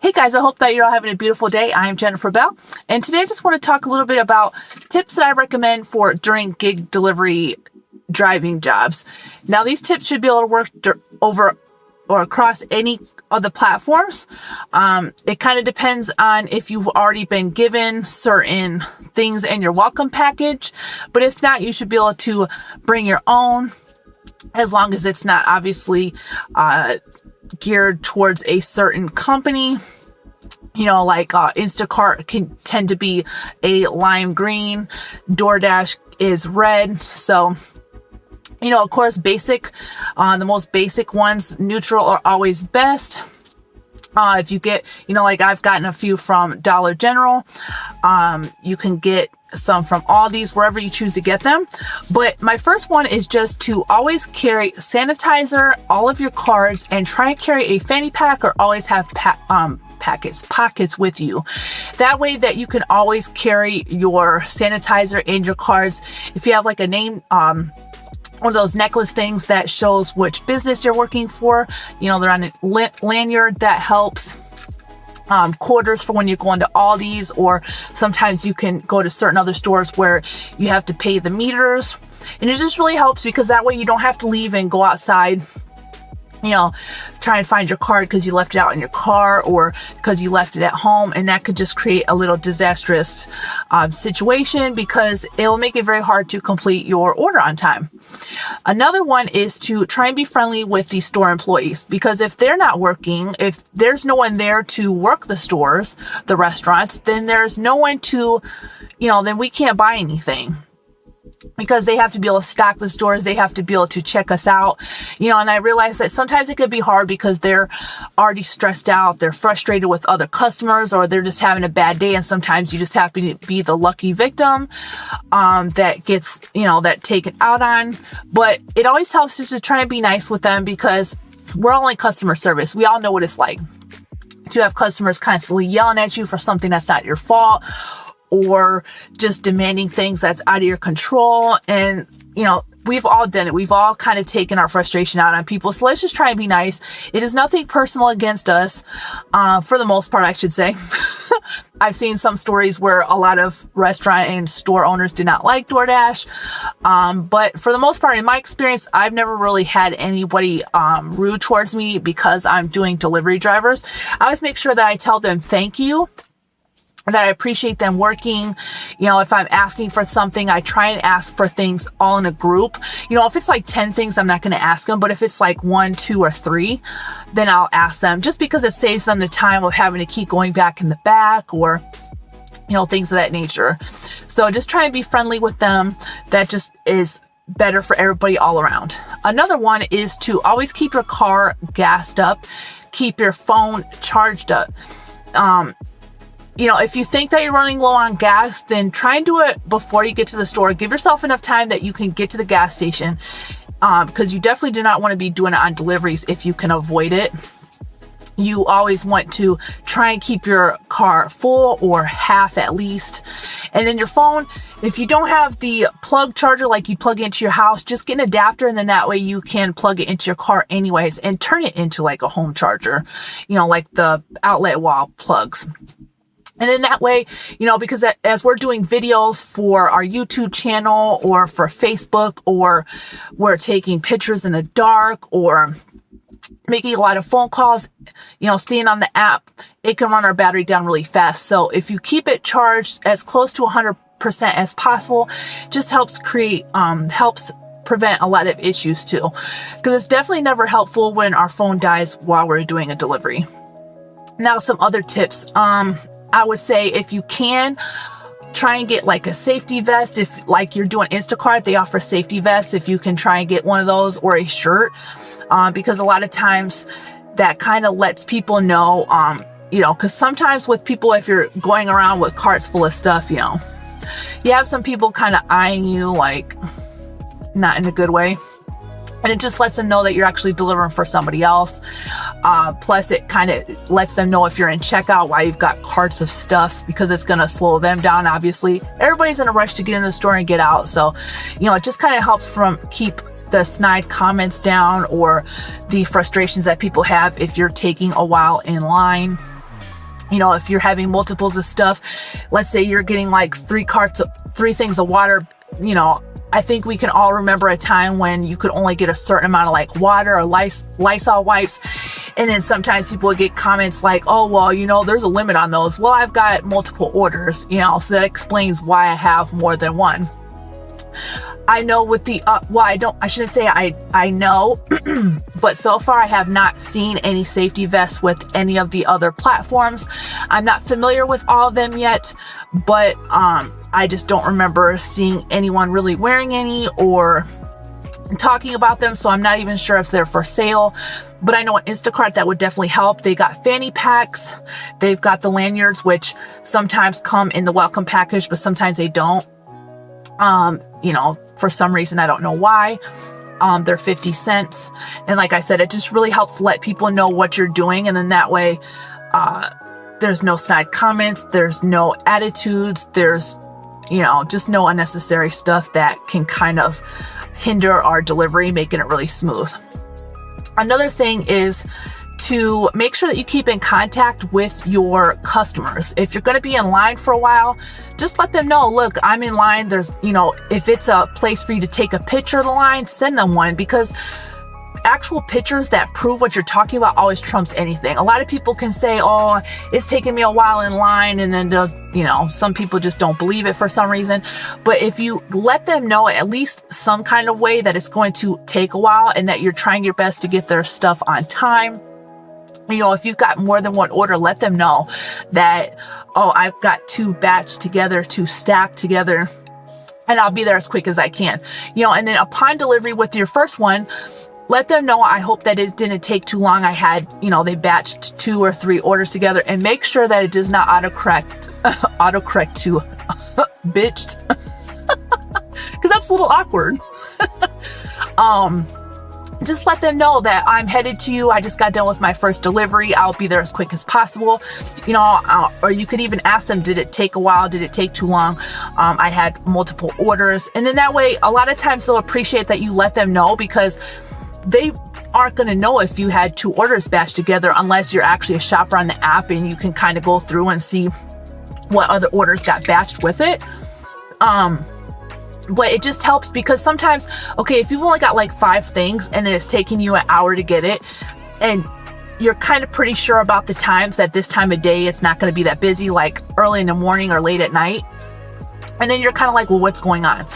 Hey guys, I hope that you're all having a beautiful day. I am Jennifer Bell, and today I just want to talk a little bit about tips that I recommend for during gig delivery driving jobs. Now, these tips should be able to work over or across any of the platforms. It kind of depends on if you've already been given certain things in your welcome package, but if not, you should be able to bring your own, as long as it's not obviously geared towards a certain company. You know, like Instacart can tend to be a lime green, Doordash is red. So, you know, of course, basic, the most basic ones, neutral are always best. If you get, you know, like I've gotten a few from Dollar General, you can get some from Aldi's, wherever you choose to get them. But my first one is just to always carry sanitizer, all of your cards, and try and carry a fanny pack or always have pockets with you. That way that you can always carry your sanitizer and your cards. If you have like a name, one of those necklace things that shows which business you're working for, you know, they're on a lanyard, that helps. Quarters for when you're going to Aldi's, or sometimes you can go to certain other stores where you have to pay the meters, and it just really helps because that way you don't have to leave and go outside, you know, try and find your card because you left it out in your car or because you left it at home, and that could just create a little disastrous situation because it will make it very hard to complete your order on time. Another one is to try and be friendly with the store employees, because if they're not working, if there's no one there to work the stores, the restaurants, then there's no one to, you know, then we can't buy anything. Because they have to be able to stock the stores, they have to be able to check us out, you know, and I realize that sometimes it could be hard because they're already stressed out, they're frustrated with other customers, or they're just having a bad day, and sometimes you just happen to be the lucky victim that gets, you know, that taken out on. But it always helps just to try and be nice with them, because we're all in customer service. We all know what it's like to have customers constantly yelling at you for something that's not your fault, or just demanding things that's out of your control. And, you know, we've all done it. We've all kind of taken our frustration out on people. So let's just try and be nice. It is nothing personal against us, for the most part, I should say. I've seen some stories where a lot of restaurant and store owners did not like DoorDash. But for the most part, in my experience, I've never really had anybody rude towards me because I'm doing delivery drivers. I always make sure that I tell them thank you, that I appreciate them working. You know, if I'm asking for something, I try and ask for things all in a group. You know, if it's like 10 things, I'm not going to ask them. But if it's like 1, 2, or 3, then I'll ask them, just because it saves them the time of having to keep going back in the back, or, you know, things of that nature. So just try and be friendly with them. That just is better for everybody all around. Another one is to always keep your car gassed up, keep your phone charged up. You know, if you think that you're running low on gas, then try and do it before you get to the store. Give yourself enough time that you can get to the gas station, because you definitely do not want to be doing it on deliveries if you can avoid it. You always want to try and keep your car full, or half at least. And then your phone, if you don't have the plug charger like you plug into your house, just get an adapter, and then that way you can plug it into your car anyways and turn it into like a home charger, you know, like the outlet wall plugs. And then that way, you know, because as we're doing videos for our YouTube channel or for Facebook, or we're taking pictures in the dark, or making a lot of phone calls, you know, staying on the app, it can run our battery down really fast. So if you keep it charged as close to 100% as possible, just helps prevent a lot of issues too. Because it's definitely never helpful when our phone dies while we're doing a delivery. Now, some other tips. I would say if you can, try and get like a safety vest. If like you're doing Instacart, they offer safety vests. If you can try and get one of those, or a shirt, because a lot of times that kind of lets people know, you know, because sometimes with people, if you're going around with carts full of stuff, you know, you have some people kind of eyeing you like not in a good way. And it just lets them know that you're actually delivering for somebody else. Plus, it kind of lets them know if you're in checkout why you've got carts of stuff, because it's going to slow them down, obviously. Everybody's in a rush to get in the store and get out. So, you know, it just kind of helps from keep the snide comments down, or the frustrations that people have if you're taking a while in line. if you're having multiples of stuff, let's say you're getting like 3 things of water, I think we can all remember a time when you could only get a certain amount of like water or Lysol wipes. And then sometimes people would get comments like, oh, well, there's a limit on those. Well, I've got multiple orders, so that explains why I have more than one. I know with the, I shouldn't say I know, but so far I have not seen any safety vests with any of the other platforms. I'm not familiar with all of them yet, but I just don't remember seeing anyone really wearing any or talking about them. So I'm not even sure if they're for sale, but I know on Instacart that would definitely help. They got fanny packs. They've got the lanyards, which sometimes come in the welcome package, but sometimes they don't. For some reason, I don't know why. They're 50 cents. And like I said, it just really helps let people know what you're doing. And then that way, there's no snide comments. There's no attitudes. There's, just no unnecessary stuff that can kind of hinder our delivery, making it really smooth. Another thing is to make sure that you keep in contact with your customers. If you're going to be in line for a while, just let them know, look, I'm in line. There's, if it's a place for you to take a picture of the line, send them one, because actual pictures that prove what you're talking about always trumps anything. A lot of people can say, oh, it's taken me a while in line, and then some people just don't believe it for some reason. But if you let them know at least some kind of way that it's going to take a while and that you're trying your best to get their stuff on time, if you've got more than one order, let them know that, oh, I've got 2 batched together, 2 stacked together, and I'll be there as quick as I can. And then upon delivery with your first one, let them know, I hope that it didn't take too long. I had, they batched 2 or 3 orders together, and make sure that it does not autocorrect to bitched, because that's a little awkward. Just let them know that I'm headed to you. I just got done with my first delivery. I'll be there as quick as possible. Or you could even ask them, did it take a while? Did it take too long? I had multiple orders. And then that way, a lot of times they'll appreciate that you let them know, because they aren't going to know if you had 2 orders batched together unless you're actually a shopper on the app and you can kind of go through and see what other orders got batched with it. But it just helps, because sometimes, okay, if you've only got like 5 things and then it's taking you an hour to get it, and you're kind of pretty sure about the times that this time of day it's not going to be that busy, like early in the morning or late at night, and then you're kind of like, well, what's going on?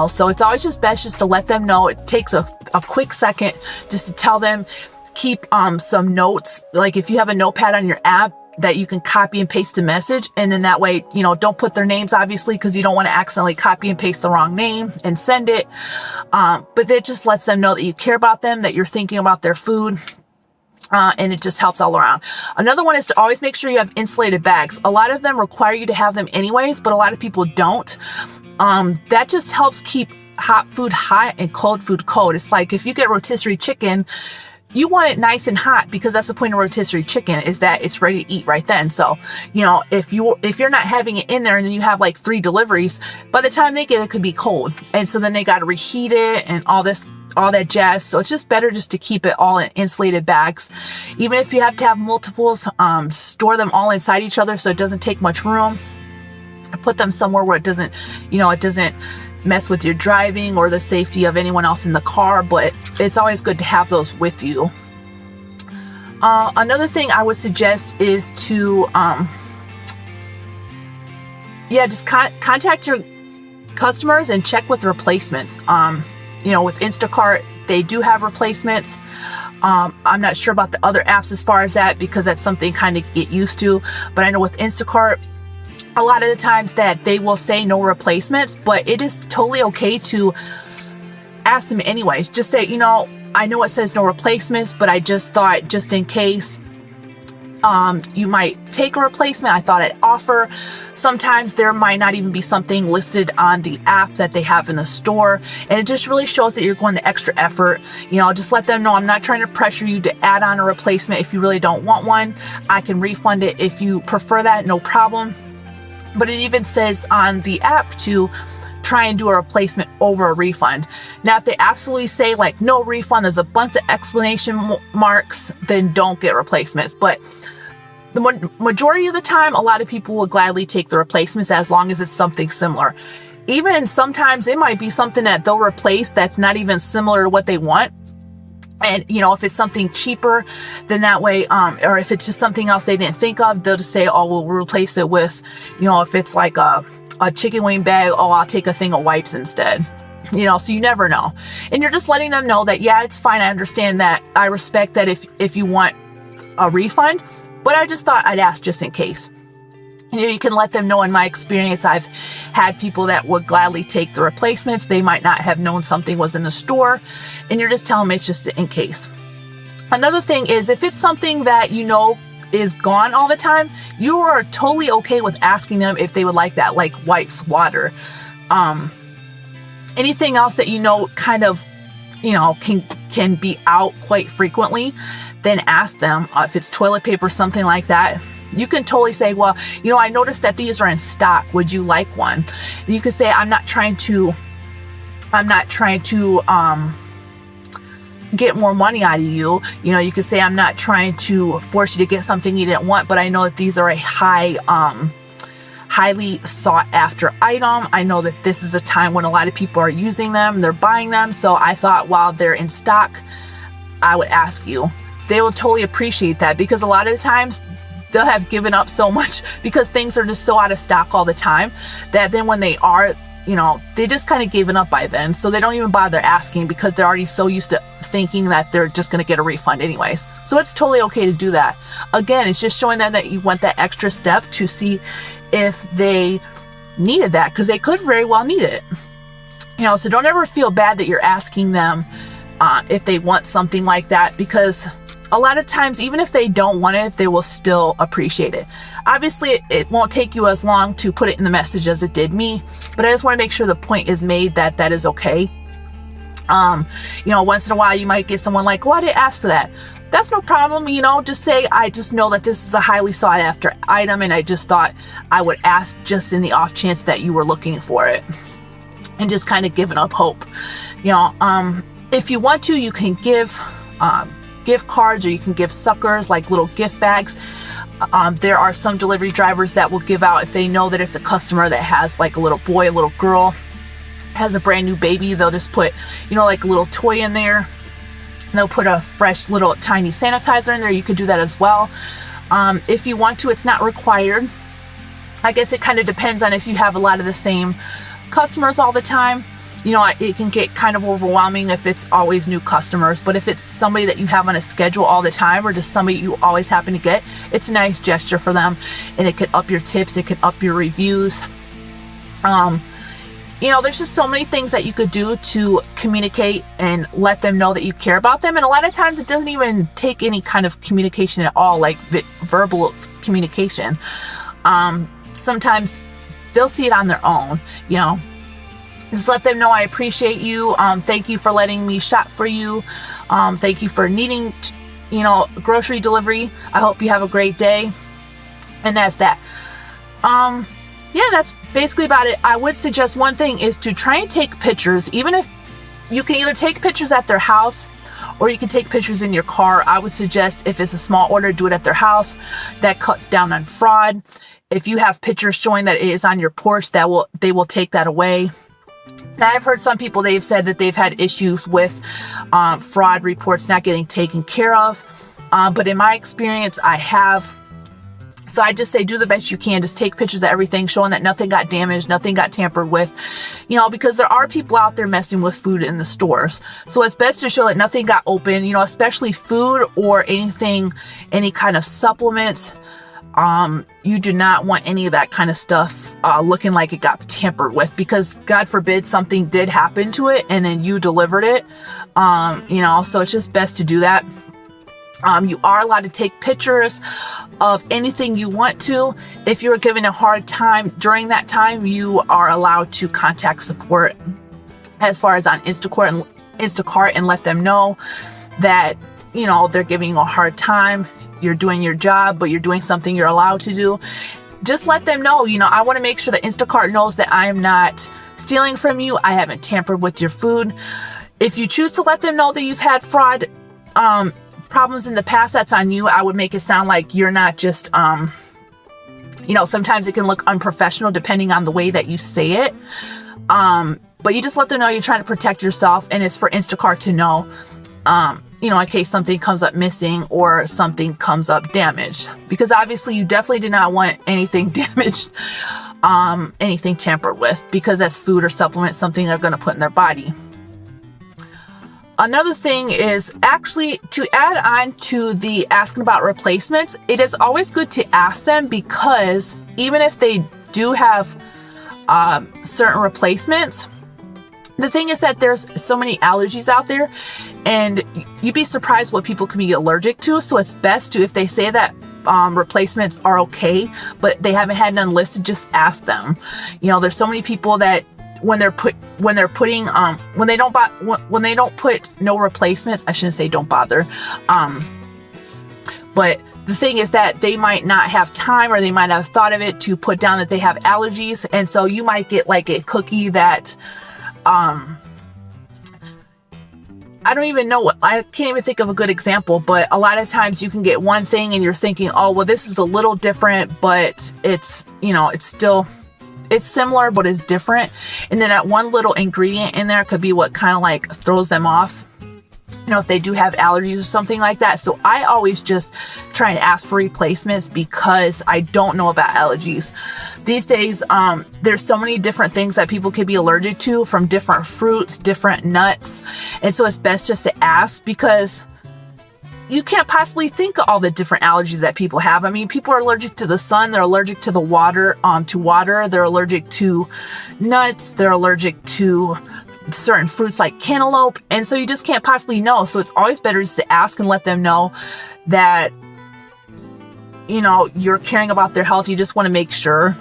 So it's always just best just to let them know. It takes a quick second just to tell them, keep some notes. Like if you have a notepad on your app, that you can copy and paste a message. And then that way, don't put their names, obviously, because you don't want to accidentally copy and paste the wrong name and send it. But that just lets them know that you care about them, that you're thinking about their food. And it just helps all around. Another one is to always make sure you have insulated bags. A lot of them require you to have them anyways, but a lot of people don't. That just helps keep hot food hot and cold food cold. It's like if you get rotisserie chicken, you want it nice and hot, because that's the point of rotisserie chicken, is that it's ready to eat right then. So, if you're not having it in there and then you have like 3 deliveries, by the time they get it could be cold. And so then they got to reheat it and all that jazz. So it's just better just to keep it all in insulated bags. Even if you have to have multiples, store them all inside each other so it doesn't take much room. Put them somewhere where it doesn't mess with your driving or the safety of anyone else in the car, but it's always good to have those with you. Another thing I would suggest is to just contact your customers and check with replacements. With Instacart, they do have replacements. I'm not sure about the other apps as far as that, because that's something kind of get used to, but I know with Instacart, a lot of the times that they will say no replacements, but it is totally okay to ask them anyways. Just say, I know it says no replacements, but I just thought, just in case, you might take a replacement, I thought I'd offer. Sometimes there might not even be something listed on the app that they have in the store, and it just really shows that you're going the extra effort. Just let them know, I'm not trying to pressure you to add on a replacement. If you really don't want one, I can refund it. If you prefer that, no problem. But it even says on the app to try and do a replacement over a refund. Now, if they absolutely say like no refund, there's a bunch of exclamation marks, then don't get replacements. But the majority of the time, a lot of people will gladly take the replacements as long as it's something similar. Even sometimes it might be something that they'll replace that's not even similar to what they want. And, if it's something cheaper, then that way, or if it's just something else they didn't think of, they'll just say, oh, we'll replace it with, if it's like a chicken wing bag, oh, I'll take a thing of wipes instead. So you never know. And you're just letting them know that, yeah, it's fine. I understand that. I respect that if you want a refund, but I just thought I'd ask just in case. You can let them know, in my experience, I've had people that would gladly take the replacements. They might not have known something was in the store, and you're just telling them it's just in case. Another thing is, if it's something that is gone all the time, you are totally okay with asking them if they would like that, like wipes, water, anything else that kind of can be out quite frequently. Then ask them if it's toilet paper, something like that. You can totally say, well, I noticed that these are in stock. Would you like one? And you can say, I'm not trying to get more money out of you. You can say, I'm not trying to force you to get something you didn't want, but I know that these are a highly sought after item. I know that this is a time when a lot of people are using them, they're buying them. So I thought while they're in stock, I would ask you. They will totally appreciate that, because a lot of the times they'll have given up so much because things are just so out of stock all the time that then when they are, they just kind of given up by then. So they don't even bother asking because they're already so used to thinking that they're just going to get a refund anyways. So it's totally okay to do that. Again, it's just showing them that you went that extra step to see if they needed that, because they could very well need it. So don't ever feel bad that you're asking them if they want something like that, because a lot of times, even if they don't want it, they will still appreciate it. Obviously, it won't take you as long to put it in the message as it did me, but I just want to make sure the point is made that that is okay. Once in a while, you might get someone like, why did I ask for that? That's no problem. Just say, I just know that this is a highly sought after item, and I just thought I would ask just in the off chance that you were looking for it, and just kind of giving up hope. If you want to, you can give gift cards, or you can give suckers, like little gift bags. There are some delivery drivers that will give out, if they know that it's a customer that has like a little boy, a little girl, has a brand new baby, they'll just put, like a little toy in there. They'll put a fresh little tiny sanitizer in there. You could do that as well. If you want to, it's not required. I guess it kind of depends on if you have a lot of the same customers all the time. It can get kind of overwhelming if it's always new customers, but if it's somebody that you have on a schedule all the time, or just somebody you always happen to get, it's a nice gesture for them, and it could up your tips, it could up your reviews. There's just so many things that you could do to communicate and let them know that you care about them. And a lot of times it doesn't even take any kind of communication at all, like verbal communication. Sometimes they'll see it on their own, Just let them know I appreciate you. Thank you for letting me shop for you. Thank you for needing, grocery delivery. I hope you have a great day. And that's that. That's basically about it. I would suggest one thing is to try and take pictures, even if you can either take pictures at their house or you can take pictures in your car. I would suggest if it's a small order, do it at their house. That cuts down on fraud. If you have pictures showing that it is on your porch, they will take that away. Now, I've heard some people, they've said that they've had issues with fraud reports not getting taken care of. But in my experience, I have. So I just say do the best you can. Just take pictures of everything, showing that nothing got damaged, nothing got tampered with, because there are people out there messing with food in the stores. So it's best to show that nothing got open, especially food or anything, any kind of supplements. You do not want any of that kind of stuff looking like it got tampered with, because God forbid something did happen to it and then you delivered it. So it's just best to do that. You are allowed to take pictures of anything you want to. If you're given a hard time during that time, you are allowed to contact support as far as on Instacart and let them know that, they're giving you a hard time. You're doing your job, but you're doing something you're allowed to do. Just let them know, I want to make sure that Instacart knows that I am not stealing from you. I haven't tampered with your food. If you choose to let them know that you've had fraud, problems in the past, that's on you. I would make it sound like you're not just, sometimes it can look unprofessional depending on the way that you say it. But you just let them know you're trying to protect yourself, and it's for Instacart to know, in case something comes up missing or something comes up damaged. Because obviously you definitely do not want anything damaged, anything tampered with, because that's food or supplement, something they're going to put in their body. Another thing is actually to add on to the asking about replacements. It is always good to ask them, because even if they do have certain replacements, the thing is that there's so many allergies out there, and you'd be surprised what people can be allergic to. So it's best to, if they say that replacements are okay, but they haven't had none listed, just ask them. There's so many people that when they don't put no replacements, I shouldn't say don't bother. But the thing is that they might not have time, or they might have thought of it to put down that they have allergies. And so you might get like a cookie that, I don't even know I can't even think of a good example, but a lot of times you can get one thing and you're thinking, oh, well, this is a little different, but it's similar, but it's different. And then that one little ingredient in there could be what kind of like throws them off, if they do have allergies or something like that. So I always just try and ask for replacements, because I don't know about allergies. These days, there's so many different things that people could be allergic to, from different fruits, different nuts. And so it's best just to ask, because you can't possibly think of all the different allergies that people have. I mean, people are allergic to the sun, they're allergic to the water, they're allergic to nuts, they're allergic to certain fruits like cantaloupe. And so you just can't possibly know. So it's always better just to ask and let them know that, you're caring about their health. You just want to make sure.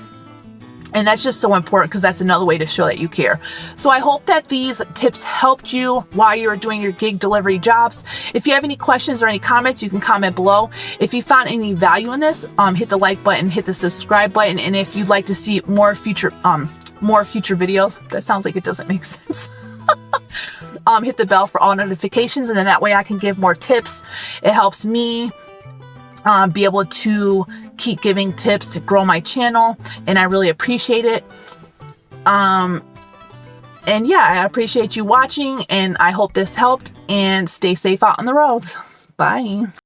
And that's just so important, because that's another way to show that you care. So I hope that these tips helped you while you're doing your gig delivery jobs. If you have any questions or any comments, you can comment below. If you found any value in this, hit the like button, hit the subscribe button. And if you'd like to see more future videos, that sounds like it doesn't make sense. Hit the bell for all notifications, and then that way I can give more tips. It helps me be able to keep giving tips to grow my channel, and I really appreciate it. And yeah, I appreciate you watching, and I hope this helped, and stay safe out on the roads. Bye.